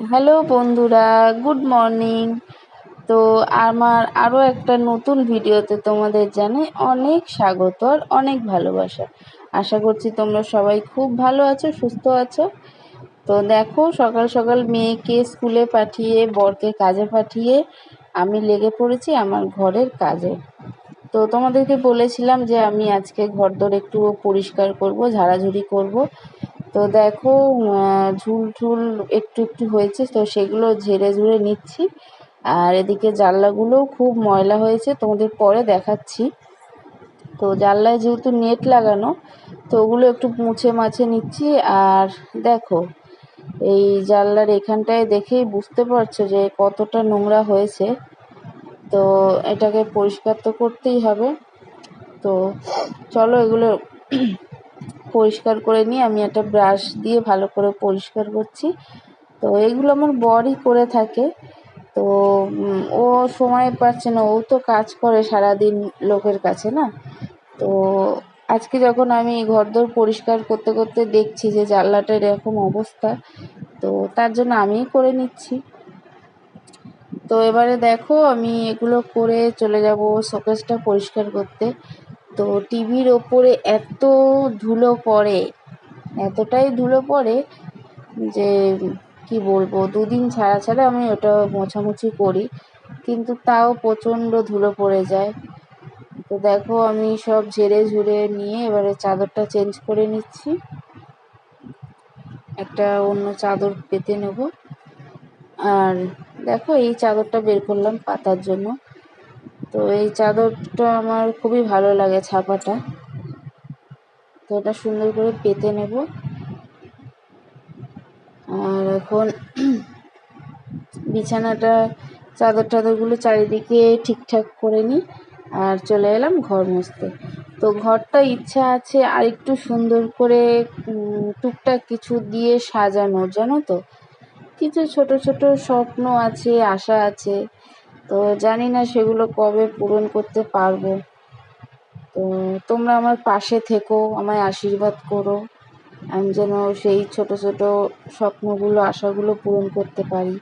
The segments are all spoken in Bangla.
হ্যালো বন্ধুরা, গুড মর্নিং। তো আমার আরও একটা নতুন ভিডিওতে তোমাদের জানাই অনেক স্বাগত আর অনেক ভালোবাসা। আশা করছি তোমরা সবাই খুব ভালো আছো, সুস্থ আছো। তো দেখো, সকাল সকাল মেয়েকে স্কুলে পাঠিয়ে বরকে কাজে পাঠিয়ে আমি লেগে পড়েছি আমার ঘরের কাজে। তো তোমাদেরকে বলেছিলাম যে আমি আজকে ঘরদোর একটু পরিষ্কার করব, ঝাড়াঝুড়ি করব। তো দেখো, ঝুল ঝুল একটু একটু হয়েছে, তো সেগুলো ঝেড়ে ঝুড়ে নিচ্ছি। আর এদিকে জানলাগুলোও খুব ময়লা হয়েছে, তোমাদের পরে দেখাচ্ছি। তো জানলায় যেহেতু নেট লাগানো, তো ওগুলো একটু মুছে মাছে নিচ্ছি। আর দেখো, এই জানলার এখানটায় দেখেই বুঝতে পারছো যে কতটা নোংরা হয়েছে। তো এটাকে পরিষ্কার তো করতেই হবে। তো চলো এগুলো পরিষ্কার করে নিয়ে আমি একটা ব্রাশ দিয়ে ভালো করে পরিষ্কার করছি। তো এগুলো আমার বরই করে থাকে। তো ও সময় পাচ্ছে না, ও তো কাজ করে সারাদিন লোকের কাছে না। তো আজকে যখন আমি ঘরদোর পরিষ্কার করতে করতে দেখছি যে জানলাটার এরকম অবস্থা, তো তার জন্য আমিই করে নিচ্ছি। তো এবারে দেখো, আমি এগুলো করে চলে যাব শোকেসটা পরিষ্কার করতে। তো টিভির ওপরে এত ধুলো পড়ে, এতটাই ধুলো পড়ে যে কি বলবো, দুদিন ছাড়া ছাড়া আমি ওটা মোছামুছি করি, কিন্তু তাও প্রচণ্ড ধুলো পড়ে যায়। তো দেখো, আমি সব ঝেড়ে ঝুড়ে নিয়ে এবারে চাদরটা চেঞ্জ করে নিচ্ছি, একটা অন্য চাদর পেতে নেব। আর দেখো, এই চাদরটা বের করলাম পাতার জন্য। তো এই চাদরটা আমার খুবই ভালো লাগে, ছাপাটা। তো এটা সুন্দর করে পেতে নেব। আর এখন বিছানাটা, চাদর টাদরগুলো চারিদিকে ঠিকঠাক করে নিই আর চলে এলাম ঘর মুছতে। তো ঘরটা ইচ্ছা আছে আর একটু সুন্দর করে টুকটাক কিছু দিয়ে সাজানোর, জানো তো। কিছু ছোট ছোট স্বপ্ন আছে, আশা আছে। তো জানি না সেগুলো কবে পূরণ করতে পারবো। তো তোমরা আমার পাশে থেকো, আমায় আশীর্বাদ করো, আমি যেন সেই ছোট ছোট স্বপ্নগুলো, আশাগুলো পূরণ করতে পারি।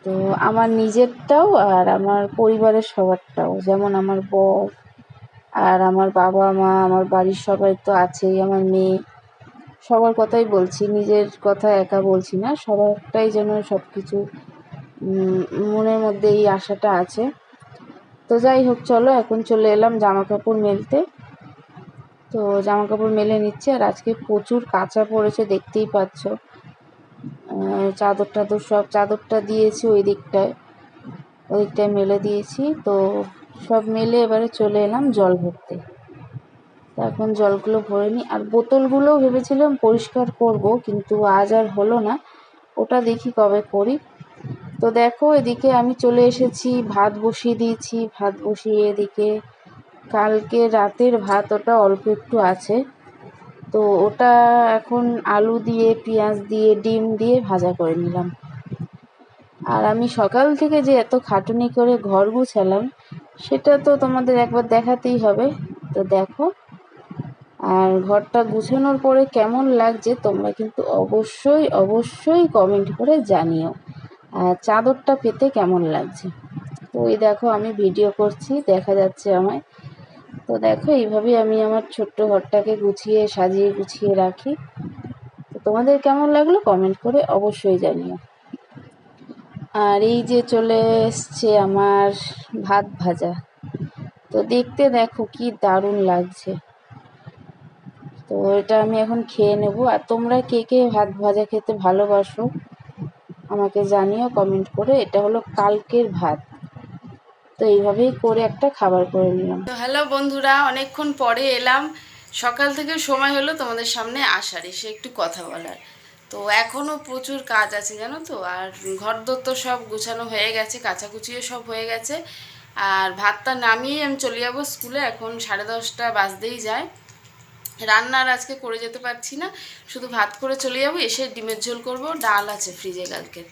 তো আমার নিজেরটাও আর আমার পরিবারের সবারটাও, যেমন আমার বর আর আমার বাবা মা, আমার বাড়ির সবাই তো আছেই, আমার মেয়ে, সবার কথাই বলছি, নিজের কথা একা বলছি না। সবারটাই যেন সব কিছু মনের মধ্যে এই আশাটা আছে। তো যাই হোক, চলো এখন চলে এলাম জামা কাপড় মেলতে। তো জামা কাপড় মেলে নিচ্ছি। আর আজকে প্রচুর কাঁচা পড়েছে, দেখতেই পাচ্ছ। চাদর টাদর সব, চাদরটা দিয়েছি ওই দিকটায় মেলে দিয়েছি। তো সব মেলে এবারে চলে এলাম জল ভরতে। তো এখন জলগুলো ভরে নিই। আর বোতলগুলোও ভেবেছিলাম পরিষ্কার করব, কিন্তু আজ আর হলো না, ওটা দেখি কবে করি। তো দেখো, এদিকে আমি চলে এসেছি, ভাত বসিয়ে দিয়েছি। ভাত বসিয়ে এদিকে কালকে রাতের ভাত, ওটা অল্প একটু আছে। তো ওটা এখন আলু দিয়ে, পেঁয়াজ দিয়ে, ডিম দিয়ে ভাজা করে নিলাম। আর আমি সকাল থেকে যে এত খাটুনি করে ঘর গুছালাম, সেটা তো তোমাদের একবার দেখাতেই হবে। তো দেখো, আর ঘরটা গুছানোর পরে কেমন লাগছে তোমরা কিন্তু অবশ্যই অবশ্যই কমেন্ট করে জানিও। আর চাদরটা পেতে কেমন লাগছে। তো এই দেখো, আমি ভিডিও করছি, দেখা যাচ্ছে আমায়। তো দেখো, এইভাবেই আমি আমার ছোট্ট ঘরটাকে গুছিয়ে, সাজিয়ে গুছিয়ে রাখি। তো তোমাদের কেমন লাগলো কমেন্ট করে অবশ্যই জানিও। আর এই যে চলে এসছে আমার ভাত ভাজা। তো দেখতে দেখো কি দারুণ লাগছে। তো এটা আমি এখন খেয়ে নেব। আর তোমরা কে কে ভাত ভাজা খেতে ভালোবাসো আমাকে জানিও কমেন্ট করে। এটা হলো কালকের ভাত। তো এইভাবেই করে একটা খাবার করে নিলাম। তো হ্যালো বন্ধুরা, অনেকক্ষণ পরে এলাম। সকাল থেকে সময় হলো তোমাদের সামনে আসার, এসে একটু কথা বলার। তো এখনও প্রচুর কাজ আছে জানো তো। আর ঘরদোর তো সব গুছানো হয়ে গেছে, কাচাকুচিও সব হয়ে গেছে। আর ভাতটা নামিয়ে আমি চলে যাবো স্কুলে, এখন 10:30 বাজতেই যায়। রান্নার আজকে করে যেতে পারছি না, শুধু ভাত করে চলে যাবো। এসে ডিমের ঝোল করব, ডাল আছে ফ্রিজে কালকের,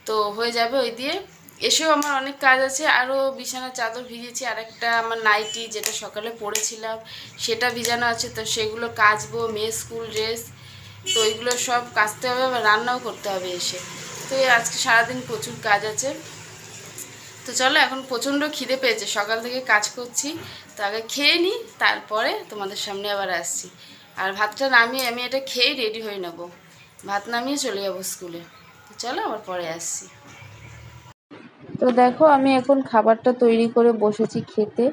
তো হয়ে যাবে ওই দিয়ে। এসেও আমার অনেক কাজ আছে, আরও বিছানার চাদর ভিজেছি, আর একটা আমার নাইটি যেটা সকালে পরেছিলাম সেটা ভিজানো আছে। তো সেগুলো কাচবো, মেয়ে স্কুল ড্রেস, তো ওইগুলো সব কাচতে হবে, আবার রান্নাও করতে হবে এসে। তো আজকে সারাদিন প্রচুর কাজ আছে। তো চলো, এখন প্রচণ্ড খিদে পেয়েছে, সকাল থেকে কাজ করছি, তো আগে খেয়ে নিই, তারপরে তোমাদের সামনে আবার আসছি। আর ভাতটা নামিয়ে আমি এটা খেয়ে রেডি হয়ে নেবো, ভাত নামিয়ে চলে যাবো স্কুলে। তো চলো আবার পরে আসছি। তো দেখো আমি এখন খাবারটা তৈরি করে বসেছি খেতে।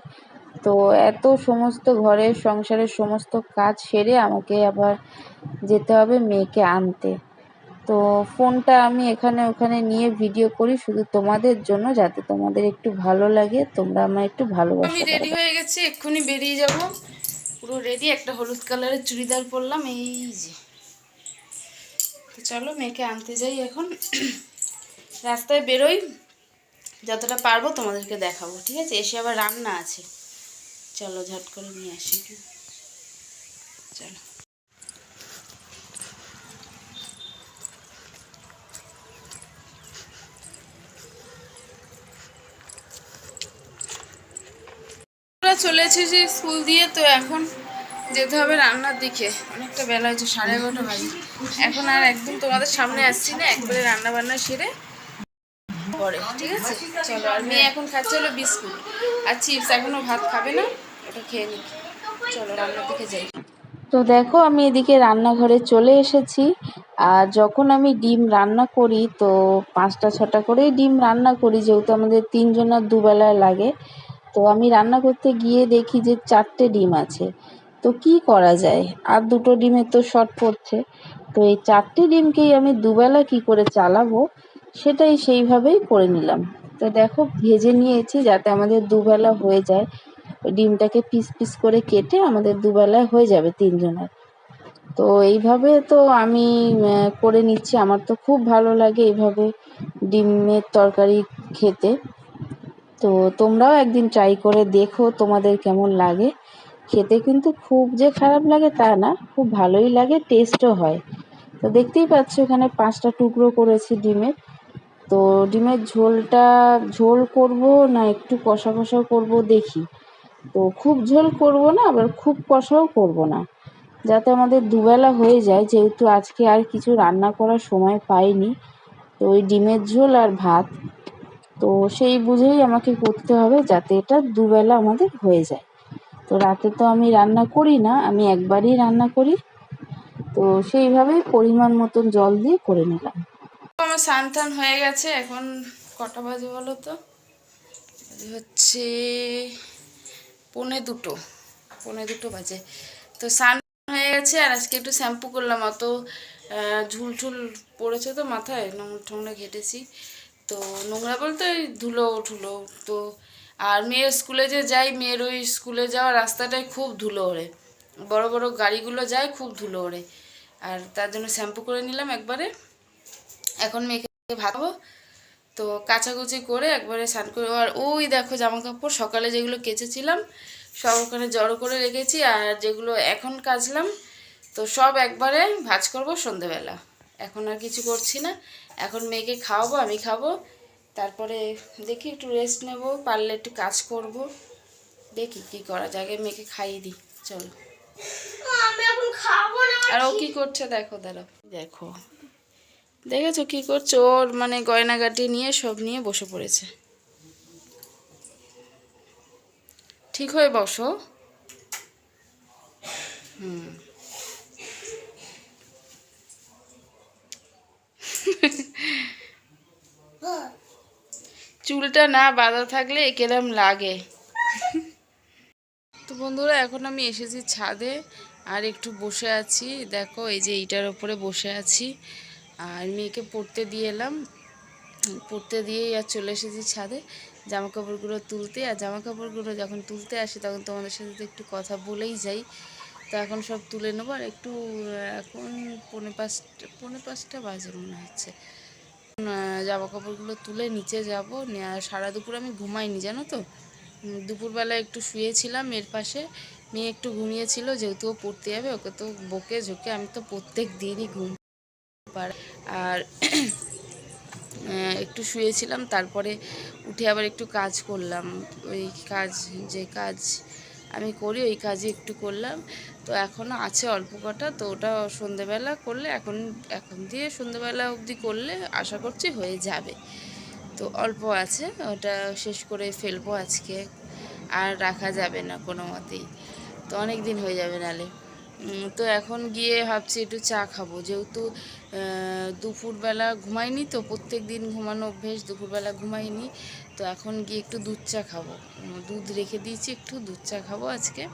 তো এত সমস্ত ঘরের সংসারের সমস্ত কাজ সেরে আমাকে আবার যেতে হবে মেয়েকে আনতে। তো ফোনটা আমি এখানে ওখানে নিয়ে ভিডিও করি শুধু তোমাদের জন্য, যাতে তোমাদের একটু ভালো লাগে, তোমরা আমার একটু ভালোবাসো। আমি রেডি হয়ে গেছি, এক্ষুনি বেরিয়ে যাব, পুরো রেডি। একটা হলুদ কালারের চুড়িদার পরলাম, এই যে। তো চলো মেয়েকে আনতে যাই এখন। রাস্তায় বেরোই, যতটা পারবো তোমাদেরকে দেখাবো, ঠিক আছে? এসে আবার রান্না আছে, চলো ঝট করে নিয়ে আসি। চলো, চলে এসেছি স্কুল দিয়ে। তো এখন যেতে হবে রান্নার দিকে, অনেকটা বেলা হয়েছে, 11:30 বাজে। এখন আর একদম তোমাদের সামনে আসছি না, একবারে রান্না বান্না সেরে পরে, ঠিক আছে? চলো, আর মেয়ে এখন খাচ্ছে হলো বিস্কুট আর চিপস, এখনো ভাত খাবে না, ওটা খেয়ে নিই। চলো রান্নার দিকে যাই। তো দেখো আমি এদিকে রান্নাঘরে চলে এসেছি। আর যখন আমি ডিম রান্না করি, তো 5টা 6টা করেই ডিম রান্না করি, যেহেতু আমাদের 3জনের দুবেলায় লাগে। তো আমি রান্না করতে গিয়ে দেখি যে 4টে ডিম আছে। তো কি করা যায়, আর 2টো ডিমের তো শর্ট পড়ছে। তো এই 4টে ডিমকেই আমি দুবেলা কি করে চালাবো, সেটাই সেইভাবেই করে নিলাম। তো দেখো ভেজে নিয়েছি যাতে আমাদের দুবেলা হয়ে যায়। ডিমটাকে পিস পিস করে কেটে আমাদের দুবেলায় হয়ে যাবে 3জনের। তো এইভাবে তো আমি করে নিচ্ছি, আমার তো খুব ভালো লাগে এইভাবে ডিমের তরকারি খেতে। তো তোমরাও একদিন ট্রাই করে দেখো তোমাদের কেমন লাগে। খেতে কিন্তু খুব যে খারাপ লাগে তা না, খুব ভালোই লাগে, টেস্টও হয়। তো দেখতেই পাচ্ছ এখানে 5টা টুকরো করেছি ডিমের। তো ডিমের ঝোলটা ঝোল করব না একটু কষা কষাও করব দেখি। তো খুব ঝোল করব না, আবার খুব কষাও করব না, যাতে আমাদের দুবেলা হয়ে যায়, যেহেতু আজকে আর কিছু রান্না করার সময় পাইনি। তো ওই ডিমের ঝোল আর ভাত, তো সেই বুঝেই আমাকে করতে হবে যাতে এটা দুবেলা আমাদের হয়ে যায়। তো রাতে তো আমি রান্না করি না, আমি একবারই রান্না করি। তো সেইভাবেই পরিমাণ মতন জল দিয়ে করে নিলাম। আমার স্নান টান হয়ে গেছে, এখন কটা বাজে বলো তো? হচ্ছে 1:45, 1:45 বাজে। তো স্নান হয়ে গেছে, আর আজকে একটু শ্যাম্পু করলাম, অত ঝুল ঝুল পড়েছে তো মাথায়, নোংরা টোংরা ঘেটেছি। তো নোংরা বলতে ওই ধুলো ঠুলো। তো আর মেয়ের স্কুলে যে যাই, মেয়ের ওই স্কুলে যাওয়ার রাস্তাটায় খুব ধুলো ওড়ে, বড় বড় গাড়িগুলো যায়, খুব ধুলো ওড়ে। আর তার জন্য শ্যাম্পু করে নিলাম একবারে। এখন মেয়েকে ভাবো, তো কাচাকুচি করে একবারে স্নান করে। আর ওই দেখো জামা কাপড় সকালে যেগুলো কেচেছিলাম সব ওখানে জড়ো করে রেখেছি, আর যেগুলো এখন কাচলাম তো সব একবারে ভাঁজ করব সন্ধেবেলা। এখন আর কিছু করছি না, এখন মেয়েকে খাওয়াবো, আমি খাবো, তারপরে দেখি একটু রেস্ট নেব, পারলে একটু কাজ করব, দেখি কি করা যায়। আগে মেয়েকে খাইয়ে দিই, চলো। আর ও কি করছে দেখো, দাঁড়াও, দেখো দেখেছো কি করছে? ওর মানে গয়নাগাটি নিয়ে সব নিয়ে বসে পড়েছে। ঠিক হয়ে বসো। চুলটা না বাঁধা থাকলে কেরম লাগে। তো বন্ধুরা এখন আমি এসেছি ছাদে, আর একটু বসে আছি। দেখো এই যে এইটার ওপরে বসে আছি, আর মেয়েকে পড়তে দিয়ে এলাম, পড়তে দিয়েই আর চলে এসেছি ছাদে জামা কাপড়গুলো তুলতে। আর জামা কাপড়গুলো যখন তুলতে আসি তখন তোমাদের সাথে তো একটু কথা বলেই যাই। তো এখন সব তুলে নেবো, আর একটু এখন 4:45 বাজে মনে হচ্ছে। জামা কাপড়গুলো তুলে নিচে যাব। সারা দুপুর আমি ঘুমাইনি জানো তো, দুপুরবেলা একটু শুয়েছিলাম এর পাশে, মেয়ে একটু ঘুমিয়েছিল, যেহেতু ও পড়তে যাবে, ওকে তো বকে ঝোঁকে আমি তো প্রত্যেক দিনই ঘুম পাড়াই। আর একটু শুয়েছিলাম, তারপরে উঠে আবার একটু কাজ করলাম, ওই কাজ যে কাজ আমি করি, ওই কাজই একটু করলাম। তো এখনও আছে অল্প কটা, তো ওটা সন্ধেবেলা করলে এখন দিয়ে সন্ধেবেলা অবধি করলে আশা করছি হয়ে যাবে। তো অল্প আছে, ওটা শেষ করে ফেলবো আজকে, আর রাখা যাবে না কোনো মতেই, তো অনেক দিন হয়ে যাবে নালে। তো এখন গিয়ে ভাবছি একটু চা খাবো, যেহেতু দুপুরবেলা ঘুমাইনি, তো প্রত্যেক দিন ঘুমানো অভ্যেস, দুপুরবেলা ঘুমাইনি। তো এখন গিয়ে একটু দুধ চা খাবো, দুধ রেখে দিয়েছি, একটু দুধ চা খাবো আজকে।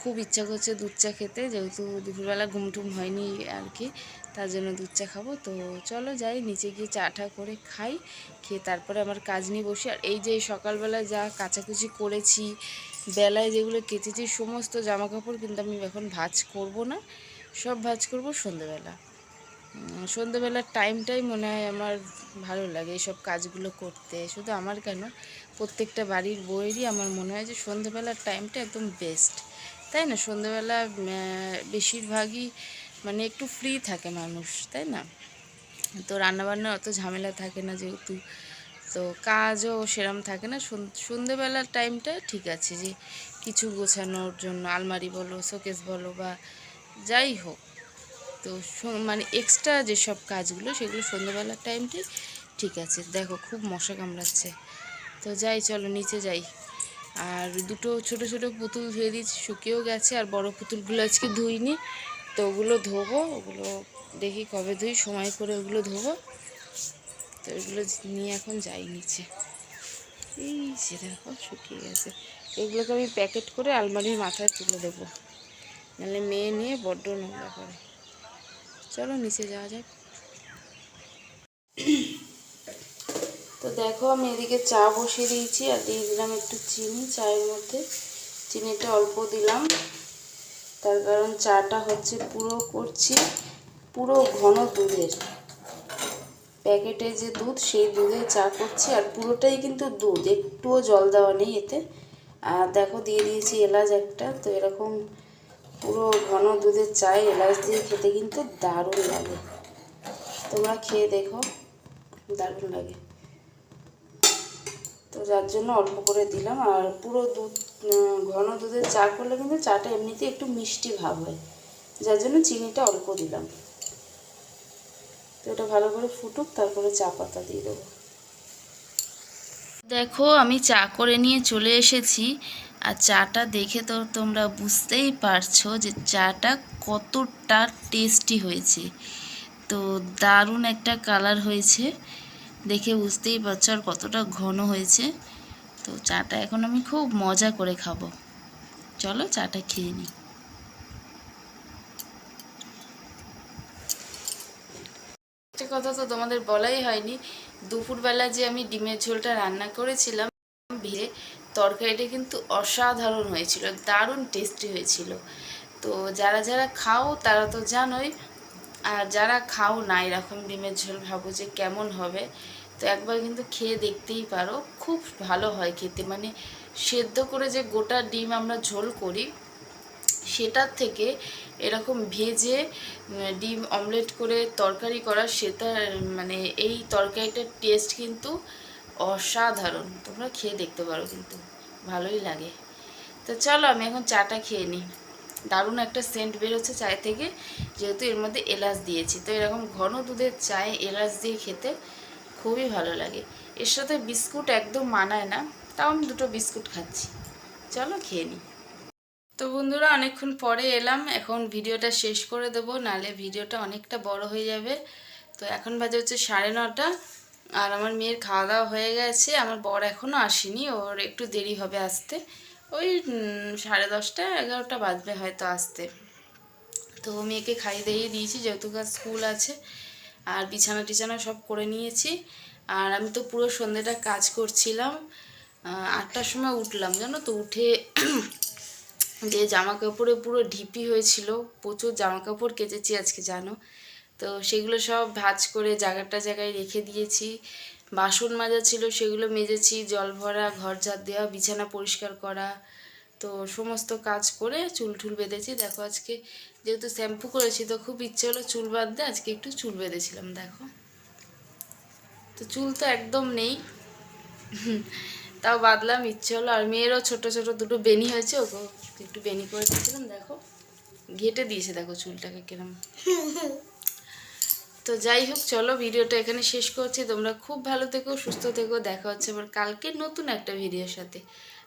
খুব ইচ্ছা করছে দুধ চা খেতে, যেহেতু দুপুরবেলা ঘুমটুম হয়নি আর কি, তার জন্য দুধ চা খাবো। তো চলো যাই নিচে গিয়ে চাটা করে খাই, খেয়ে তারপরে আমার কাজ নিয়ে বসি। আর এই যে সকালবেলা যা কাচাকুচি করেছি, বেলায় যেগুলো কেচেছি, সমস্ত জামা কাপড় কিন্তু আমি এখন ভাঁজ করব না, সব ভাঁজ করব সন্ধেবেলা। সন্ধেবেলার টাইমটাই মনে হয় আমার ভালো লাগে এইসব কাজগুলো করতে, শুধু আমার কেন, প্রত্যেকটা বাড়ির বউয়েরই আমার মনে হয় যে সন্ধেবেলার টাইমটা একদম বেস্ট, তাই না? সন্ধেবেলা বেশিরভাগই মানে একটু ফ্রি থাকে মানুষ, তাই না? তো রান্নাবান্নার অত ঝামেলা থাকে না যেহেতু, তো কাজও সেরম থাকে না। সন্ধেবেলার টাইমটা ঠিক আছে, যে কিছু গোছানোর জন্য আলমারি বলো, শোকেস বলো, বা যাই হোক, তো মানে এক্সট্রা যেসব কাজগুলো সেগুলো সন্ধ্যেবেলার টাইমটাই ঠিক আছে। দেখো খুব মশা কামড়াচ্ছে, তো যাই, চলো নিচে যাই। আর দুটো ছোট ছোট পুতুল ধুয়ে দিয়েছি, শুকিয়েও গেছে, আর বড় পুতুলগুলো আজকে ধুইনি, তো ওগুলো ধোবো, ওগুলো দেখি কবে ধুই, সময় করে ওগুলো ধোবো। তো এগুলো নিয়ে এখন যাই নিচে। এই যে দেখো শুকিয়ে গেছে, এগুলোকে আমি প্যাকেট করে আলমারির মাথায় তুলে দেবো, নাহলে মেয়ে নিয়ে বড্ড নোংরা করে। চলো নিচে যাওয়া যাক। তো দেখো আমি এদিকে চা বসিয়ে দিয়েছি, আর দিয়ে দিলাম একটু চিনি চায়ের মধ্যে, চিনিটা অল্প দিলাম, তার কারণ চাটা হচ্ছে পুরো ঘন দুধের, প্যাকেটে যে দুধ সেই দুধে চা করছি, আর পুরোটাই কিন্তু দুধ, একটুও জল দেওয়া নেই এতে। আর দেখো দিয়ে দিয়েছি এলাচ একটা, তো এরকম পুরো ঘন দুধের চায়ে এলাচ দিয়ে খেতে কিন্তু দারুণ লাগে, তোমরা খেয়ে দেখো, দারুণ লাগে। তো যার জন্য অল্প করে দিলাম, আর পুরো দুধ ঘন দুধের চা করলে কিন্তু চাটা এমনিতে একটু মিষ্টি ভাব হয়, যার জন্য চিনিটা অল্প দিলাম। তো এটা ভালো করে ফুটুক, তারপরে চা পাতা দিয়ে দেবো। দেখো আমি চা করে নিয়ে চলে এসেছি, আর চাটা দেখে তো তোমরা বুঝতেই পারছো যে চাটা কতটা টেস্টি হয়েছে। তো দারুণ একটা কালার হয়েছে, দেখে বুঝতেই পারছো, আর কতটা ঘন হয়েছে। তো চাটা এখন আমি খুব মজা করে খাবো, চলো চাটা খেয়ে নিই। একটা কথা তো তোমাদের বলাই হয়নি, দুপুরবেলা যে আমি ডিমের ঝোলটা রান্না করেছিলাম ভেজে, তরকারিটা কিন্তু অসাধারণ হয়েছিল, দারুণ টেস্টি হয়েছিল। তো যারা যারা খাও তারা তো জানোই, আর যারা খাও না এরকম ডিমের ঝোল ভাবো যে কেমন হবে, তো একবার কিন্তু খেয়ে দেখতেই পারো, খুব ভালো হয় খেতে। মানে সেদ্ধ করে যে গোটা ডিম আমরা ঝোল করি, সেটার থেকে এরকম ভেজে ডিম অমলেট করে তরকারি করা, সেটা মানে এই তরকারিটার টেস্ট কিন্তু অসাধারণ, তোমরা খেয়ে দেখতে পারো, কিন্তু ভালোই লাগে। তো চলো আমি এখন চাটা খেয়ে নিই, দারুণ একটা সেন্ট বেরোচ্ছে চায় থেকে, যেহেতু এর মধ্যে এলাচ দিয়েছি, তো এরকম ঘন দুধের চায়ে এলাচ দিয়ে খেতে খুবই ভালো লাগে। এর সাথে বিস্কুট একদম মানায় না, তাও আমি দুটো বিস্কুট খাচ্ছি, চলো খেয়ে নিই। তো বন্ধুরা অনেকক্ষণ পরে এলাম, এখন ভিডিওটা শেষ করে দেবো, নাহলে ভিডিওটা অনেকটা বড় হয়ে যাবে। তো এখন বাজে হচ্ছে 9:30, আর আমার মেয়ের খাওয়া দাওয়া হয়ে গেছে, আমার বর এখনও আসেনি, ওর একটু দেরি হবে আসতে, ওই 10:30 11টা বাজবে হয়তো আসতে। তো মেয়েকে খাইয়ে দিয়ে দিয়েছি, যেহেতু স্কুল আছে, আর বিছানা টিছানা সব করে নিয়েছি। আর আমি তো পুরো সন্ধ্যেটা কাজ করছিলাম, 8টার সময় উঠলাম জানো তো, উঠে যে জামা কাপড়ে পুরো ঢিপি হয়েছিল, প্রচুর জামা কাপড় কেচেছি আজকে জানো, তো সেগুলো সব ভাঁজ করে জায়গায় রেখে দিয়েছি। বাসন মাজা ছিল সেগুলো মেজেছি, জল ভরা, ঘর ঝাড় দেওয়া, বিছানা পরিষ্কার করা, তো সমস্ত কাজ করে চুল টুল বেঁধেছি। দেখো আজকে যেহেতু শ্যাম্পু করেছি, তো খুব ইচ্ছে হলো চুল বাঁধতে, আজকে একটু চুল বেঁধেছিলাম। দেখো তো চুল তো একদম নেই, তাও বাঁধলাম, ইচ্ছে হলো। আর মেয়েরও ছোট ছোট দুটো বেনি হয়েছে, ওকে একটু বেনি করে দিয়েছিলাম। দেখো ঘেটে দিয়েছে, দেখো চুলটাকে কিরম। তো যাই হোক, চলো ভিডিওটা এখানে শেষ করছি। তোমরা খুব ভালো থেকো, সুস্থ থেকো। দেখা হচ্ছে আবার কালকে নতুন একটা ভিডিওর সাথে।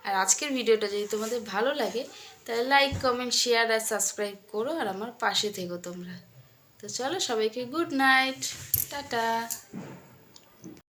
আর আজকের ভিডিওটা যদি তোমাদের ভালো লাগে তাহলে লাইক, কমেন্ট, শেয়ার আর সাবস্ক্রাইব করো, আর আমার পাশে থেকো তোমরা। তো চলো, সবাইকে গুড নাইট, টাটা।